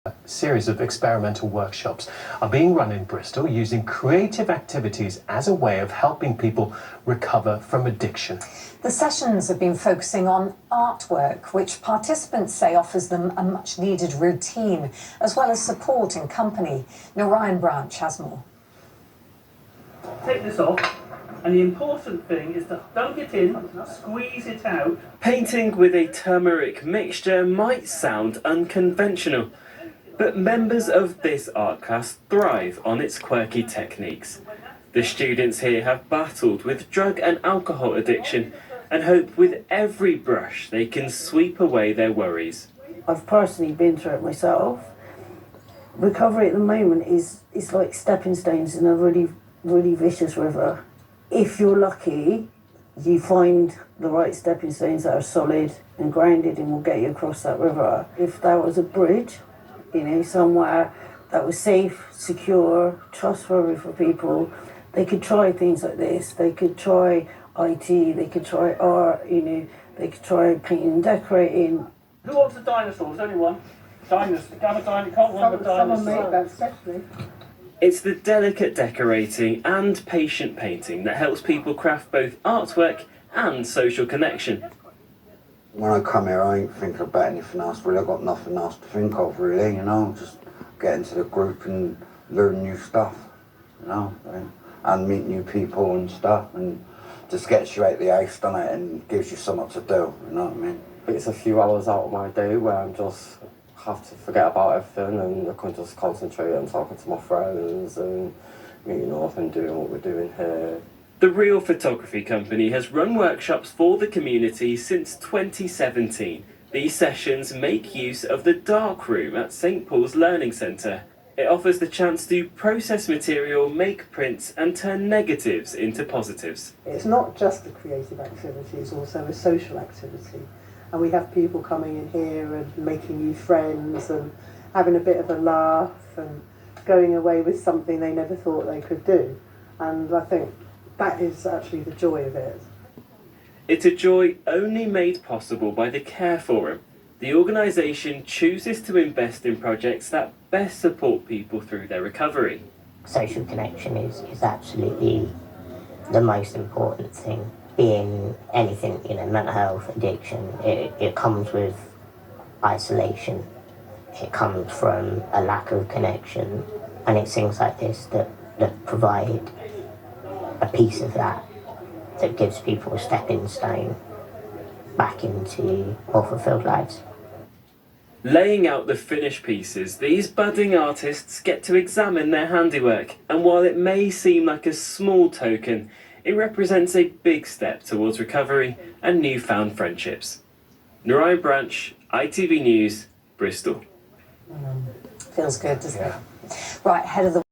A series of experimental workshops are being run in Bristol using creative activities as a way of helping people recover from addiction. The sessions have been focusing on artwork, which participants say offers them a much needed routine, as well as support and company. Ryan Branch has more. Take this off, and the important thing is to dunk it in, squeeze it out. Painting with a turmeric mixture might sound unconventional, but members of this art class thrive on its quirky techniques. The students here have battled with drug and alcohol addiction and hope with every brush they can sweep away their worries. I've personally been through it myself. Recovery at the moment is like stepping stones in a really vicious river. If you're lucky, you find the right stepping stones that are solid and grounded and will get you across that river. If there was a bridge, somewhere that was safe, secure, trustworthy for people, they could try things like this. They could try IT, they could try art, they could try painting and decorating. Who wants a dinosaur? There's only one. Dinosaur. Have a dinosaur. Can't want a dinosaur. Someone made that especially. It's the delicate decorating and patient painting that helps people craft both artwork and social connection. When I come here, I ain't thinking about anything else really. I've got nothing else to think of really, just get into the group and learn new stuff, and meet new people and stuff, and just gets you out the house, doesn't it, and gives you something to do, you know what I mean? It's a few hours out of my day where I just have to forget about everything and I can just concentrate on talking to my friends and meeting up and doing what we're doing here. The Real Photography Company has run workshops for the community since 2017. These sessions make use of the darkroom at St Pauls Learning Centre. It offers the chance to process material, make prints and turn negatives into positives. It's not just a creative activity, it's also a social activity. And we have people coming in here and making new friends and having a bit of a laugh and going away with something they never thought they could do. And I think that is actually the joy of it. It's a joy only made possible by the Care Forum. The organisation chooses to invest in projects that best support people through their recovery. Social connection is absolutely the most important thing. Being anything, mental health, addiction, it comes with isolation. It comes from a lack of connection. And it's things like this that provide a piece of that gives people a stepping stone back into more fulfilled lives. Laying out the finished pieces, these budding artists get to examine their handiwork, and while it may seem like a small token, it represents a big step towards recovery and newfound friendships. Ryan Branch, ITV News, Bristol. Feels good, doesn't it? Right, head of the